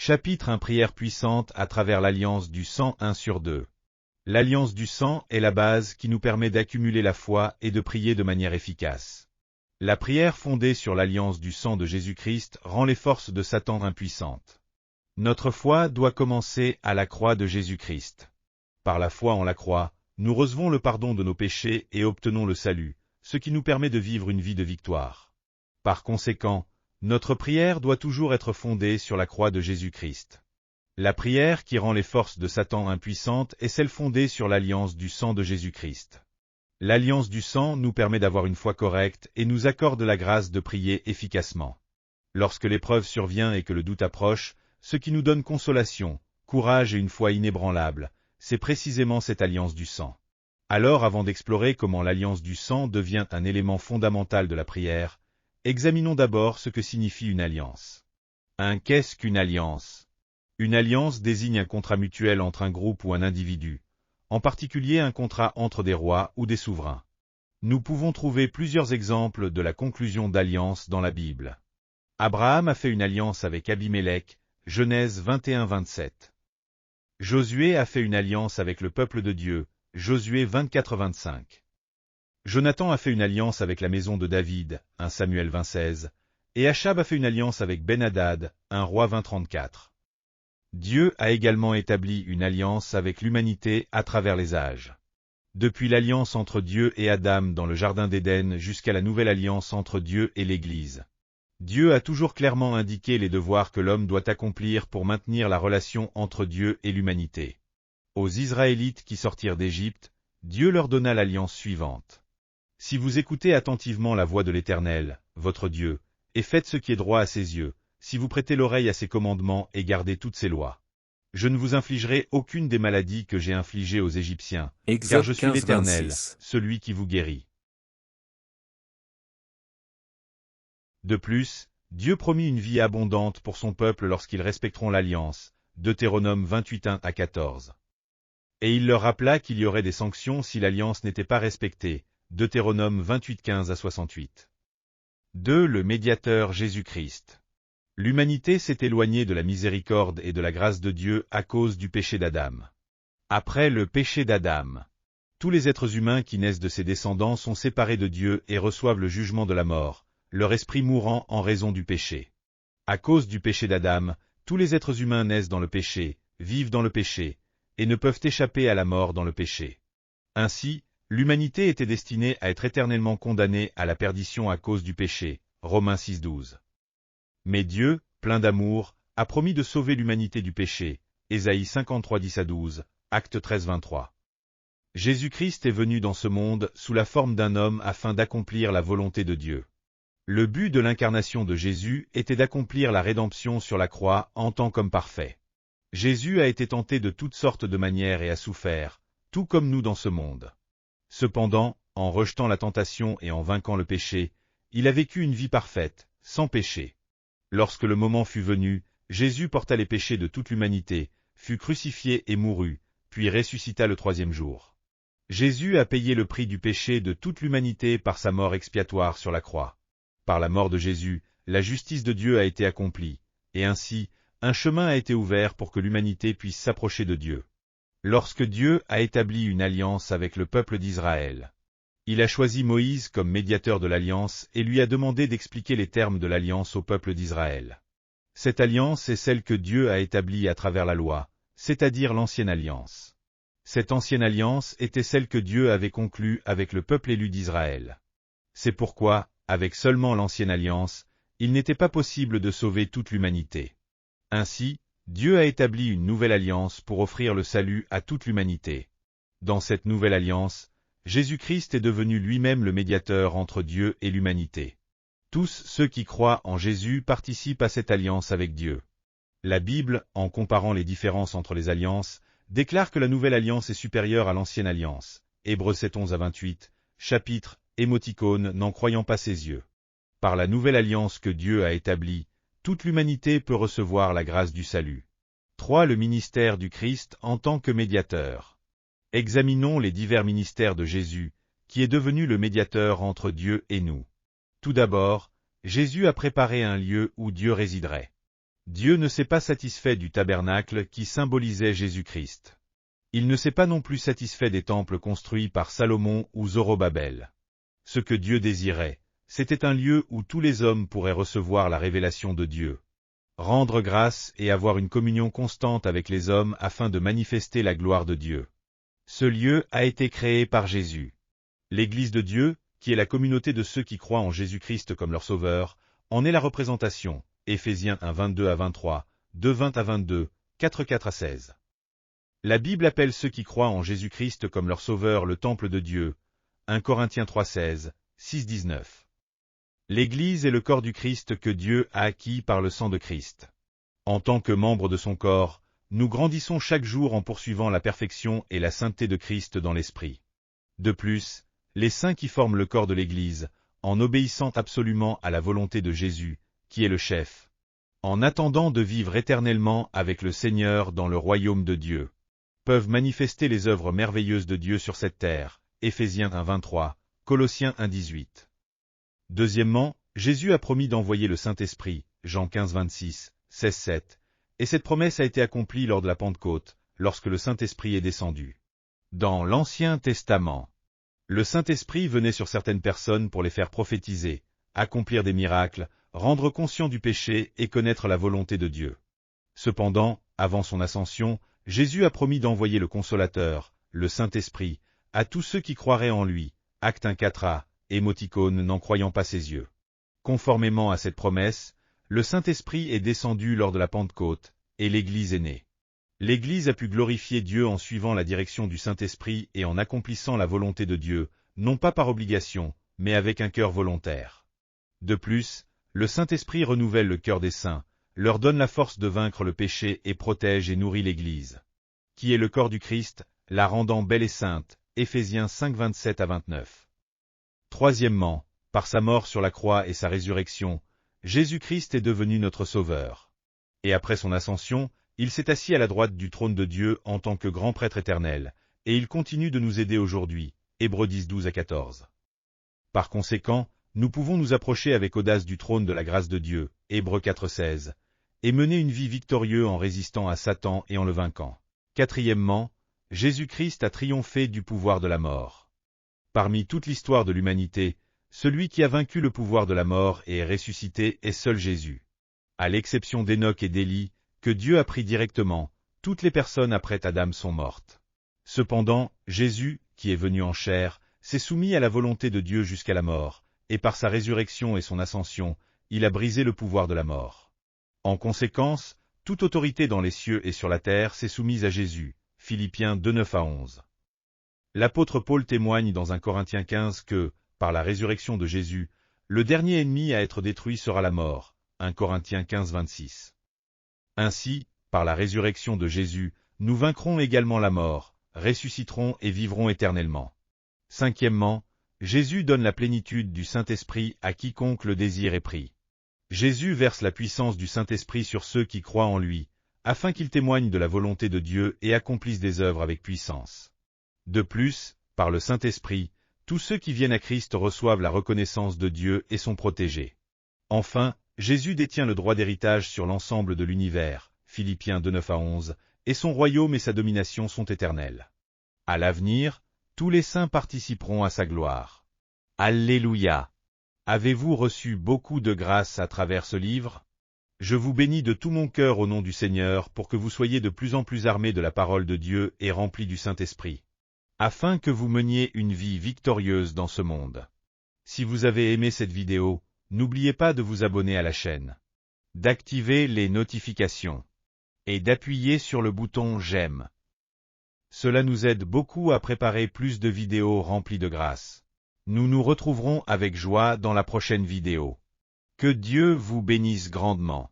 Chapitre 1. Prière puissante à travers l'alliance du sang 1/2. L'alliance du sang est la base qui nous permet d'accumuler la foi et de prier de manière efficace. La prière fondée sur l'alliance du sang de Jésus-Christ rend les forces de Satan impuissantes. Notre foi doit commencer à la croix de Jésus-Christ. Par la foi en la croix, nous recevons le pardon de nos péchés et obtenons le salut, ce qui nous permet de vivre une vie de victoire. Par conséquent, notre prière doit toujours être fondée sur la croix de Jésus-Christ. La prière qui rend les forces de Satan impuissantes est celle fondée sur l'alliance du sang de Jésus-Christ. L'alliance du sang nous permet d'avoir une foi correcte et nous accorde la grâce de prier efficacement. Lorsque l'épreuve survient et que le doute approche, ce qui nous donne consolation, courage et une foi inébranlable, c'est précisément cette alliance du sang. Alors, avant d'explorer comment l'alliance du sang devient un élément fondamental de la prière, examinons d'abord ce que signifie une alliance. Qu'est-ce qu'une alliance? Une alliance désigne un contrat mutuel entre un groupe ou un individu, en particulier un contrat entre des rois ou des souverains. Nous pouvons trouver plusieurs exemples de la conclusion d'alliances dans la Bible. Abraham a fait une alliance avec Abimélec, Genèse 21-27. Josué a fait une alliance avec le peuple de Dieu, Josué 24-25. Jonathan a fait une alliance avec la maison de David, 1 Samuel 20-16, et Achab a fait une alliance avec Ben-Hadad, 1 Roi 20-34. Dieu a également établi une alliance avec l'humanité à travers les âges. Depuis l'alliance entre Dieu et Adam dans le Jardin d'Éden jusqu'à la nouvelle alliance entre Dieu et l'Église. Dieu a toujours clairement indiqué les devoirs que l'homme doit accomplir pour maintenir la relation entre Dieu et l'humanité. Aux Israélites qui sortirent d'Égypte, Dieu leur donna l'alliance suivante. Si vous écoutez attentivement la voix de l'Éternel, votre Dieu, et faites ce qui est droit à ses yeux, si vous prêtez l'oreille à ses commandements et gardez toutes ses lois, je ne vous infligerai aucune des maladies que j'ai infligées aux Égyptiens, car je suis l'Éternel, celui qui vous guérit. De plus, Dieu promit une vie abondante pour son peuple lorsqu'ils respecteront l'alliance, Deutéronome 28-1-14. Et il leur rappela qu'il y aurait des sanctions si l'alliance n'était pas respectée, Deutéronome 28-15-68. 2. Le médiateur Jésus-Christ. L'humanité s'est éloignée de la miséricorde et de la grâce de Dieu à cause du péché d'Adam. Après le péché d'Adam, tous les êtres humains qui naissent de ses descendants sont séparés de Dieu et reçoivent le jugement de la mort, leur esprit mourant en raison du péché. À cause du péché d'Adam, tous les êtres humains naissent dans le péché, vivent dans le péché, et ne peuvent échapper à la mort dans le péché. Ainsi, l'humanité était destinée à être éternellement condamnée à la perdition à cause du péché, Romains 6-12. Mais Dieu, plein d'amour, a promis de sauver l'humanité du péché, Ésaïe 53-10-12, Actes 13-23. Jésus-Christ est venu dans ce monde sous la forme d'un homme afin d'accomplir la volonté de Dieu. Le but de l'incarnation de Jésus était d'accomplir la rédemption sur la croix en tant qu'homme parfait. Jésus a été tenté de toutes sortes de manières et a souffert, tout comme nous dans ce monde. Cependant, en rejetant la tentation et en vainquant le péché, il a vécu une vie parfaite, sans péché. Lorsque le moment fut venu, Jésus porta les péchés de toute l'humanité, fut crucifié et mourut, puis ressuscita le troisième jour. Jésus a payé le prix du péché de toute l'humanité par sa mort expiatoire sur la croix. Par la mort de Jésus, la justice de Dieu a été accomplie, et ainsi, un chemin a été ouvert pour que l'humanité puisse s'approcher de Dieu. Lorsque Dieu a établi une alliance avec le peuple d'Israël, il a choisi Moïse comme médiateur de l'alliance et lui a demandé d'expliquer les termes de l'alliance au peuple d'Israël. Cette alliance est celle que Dieu a établie à travers la loi, c'est-à-dire l'ancienne alliance. Cette ancienne alliance était celle que Dieu avait conclue avec le peuple élu d'Israël. C'est pourquoi, avec seulement l'ancienne alliance, il n'était pas possible de sauver toute l'humanité. Ainsi, Dieu a établi une nouvelle alliance pour offrir le salut à toute l'humanité. Dans cette nouvelle alliance, Jésus-Christ est devenu lui-même le médiateur entre Dieu et l'humanité. Tous ceux qui croient en Jésus participent à cette alliance avec Dieu. La Bible, en comparant les différences entre les alliances, déclare que la nouvelle alliance est supérieure à l'ancienne alliance. Hébreux 7-11-28, chapitre, émoticône n'en croyant pas ses yeux. Par la nouvelle alliance que Dieu a établie, toute l'humanité peut recevoir la grâce du salut. 3. Le ministère du Christ en tant que médiateur. Examinons les divers ministères de Jésus, qui est devenu le médiateur entre Dieu et nous. Tout d'abord, Jésus a préparé un lieu où Dieu résiderait. Dieu ne s'est pas satisfait du tabernacle qui symbolisait Jésus-Christ. Il ne s'est pas non plus satisfait des temples construits par Salomon ou Zorobabel. Ce que Dieu désirait, c'était un lieu où tous les hommes pourraient recevoir la révélation de Dieu, rendre grâce et avoir une communion constante avec les hommes afin de manifester la gloire de Dieu. Ce lieu a été créé par Jésus. L'Église de Dieu, qui est la communauté de ceux qui croient en Jésus-Christ comme leur sauveur, en est la représentation. Éphésiens 1, 22 à 23, 2, 20 à 22, 4, 4 à 16. La Bible appelle ceux qui croient en Jésus-Christ comme leur sauveur le temple de Dieu. 1 Corinthiens 3, 16, 6, 19. L'Église est le corps du Christ que Dieu a acquis par le sang de Christ. En tant que membres de son corps, nous grandissons chaque jour en poursuivant la perfection et la sainteté de Christ dans l'esprit. De plus, les saints qui forment le corps de l'Église, en obéissant absolument à la volonté de Jésus, qui est le chef, en attendant de vivre éternellement avec le Seigneur dans le royaume de Dieu, peuvent manifester les œuvres merveilleuses de Dieu sur cette terre. Éphésiens 1, 23, Colossiens 1, 18. Deuxièmement, Jésus a promis d'envoyer le Saint-Esprit, Jean 15, 26, 16, 7, et cette promesse a été accomplie lors de la Pentecôte, lorsque le Saint-Esprit est descendu. Dans l'Ancien Testament, le Saint-Esprit venait sur certaines personnes pour les faire prophétiser, accomplir des miracles, rendre conscients du péché et connaître la volonté de Dieu. Cependant, avant son ascension, Jésus a promis d'envoyer le Consolateur, le Saint-Esprit, à tous ceux qui croiraient en lui. Acte 1, 4a, émoticône n'en croyant pas ses yeux. Conformément à cette promesse, le Saint-Esprit est descendu lors de la Pentecôte, et l'Église est née. L'Église a pu glorifier Dieu en suivant la direction du Saint-Esprit et en accomplissant la volonté de Dieu, non pas par obligation, mais avec un cœur volontaire. De plus, le Saint-Esprit renouvelle le cœur des saints, leur donne la force de vaincre le péché et protège et nourrit l'Église, qui est le corps du Christ, la rendant belle et sainte. Éphésiens 5, 27 à 29. Troisièmement, par sa mort sur la croix et sa résurrection, Jésus-Christ est devenu notre Sauveur. Et après son ascension, il s'est assis à la droite du trône de Dieu en tant que grand prêtre éternel, et il continue de nous aider aujourd'hui. Hébreux 10, 12 à 14. Par conséquent, nous pouvons nous approcher avec audace du trône de la grâce de Dieu, Hébreux 4, 16, et mener une vie victorieuse en résistant à Satan et en le vainquant. Quatrièmement, Jésus-Christ a triomphé du pouvoir de la mort. Parmi toute l'histoire de l'humanité, celui qui a vaincu le pouvoir de la mort et est ressuscité est seul Jésus. À l'exception d'Enoch et d'Élie, que Dieu a pris directement, toutes les personnes après Adam sont mortes. Cependant, Jésus, qui est venu en chair, s'est soumis à la volonté de Dieu jusqu'à la mort, et par sa résurrection et son ascension, il a brisé le pouvoir de la mort. En conséquence, toute autorité dans les cieux et sur la terre s'est soumise à Jésus. Philippiens 2, 9 à 11. L'apôtre Paul témoigne dans 1 Corinthiens 15 que, par la résurrection de Jésus, le dernier ennemi à être détruit sera la mort. 1 Corinthiens 15, 26. Ainsi, par la résurrection de Jésus, nous vaincrons également la mort, ressusciterons et vivrons éternellement. Cinquièmement, Jésus donne la plénitude du Saint-Esprit à quiconque le désir est pris. Jésus verse la puissance du Saint-Esprit sur ceux qui croient en lui, afin qu'ils témoignent de la volonté de Dieu et accomplissent des œuvres avec puissance. De plus, par le Saint-Esprit, tous ceux qui viennent à Christ reçoivent la reconnaissance de Dieu et sont protégés. Enfin, Jésus détient le droit d'héritage sur l'ensemble de l'univers, Philippiens 2, 9 à 11, et son royaume et sa domination sont éternels. À l'avenir, tous les saints participeront à sa gloire. Alléluia! Avez-vous reçu beaucoup de grâce à travers ce livre? Je vous bénis de tout mon cœur au nom du Seigneur pour que vous soyez de plus en plus armés de la parole de Dieu et remplis du Saint-Esprit, afin que vous meniez une vie victorieuse dans ce monde. Si vous avez aimé cette vidéo, n'oubliez pas de vous abonner à la chaîne, d'activer les notifications et d'appuyer sur le bouton j'aime. Cela nous aide beaucoup à préparer plus de vidéos remplies de grâce. Nous nous retrouverons avec joie dans la prochaine vidéo. Que Dieu vous bénisse grandement.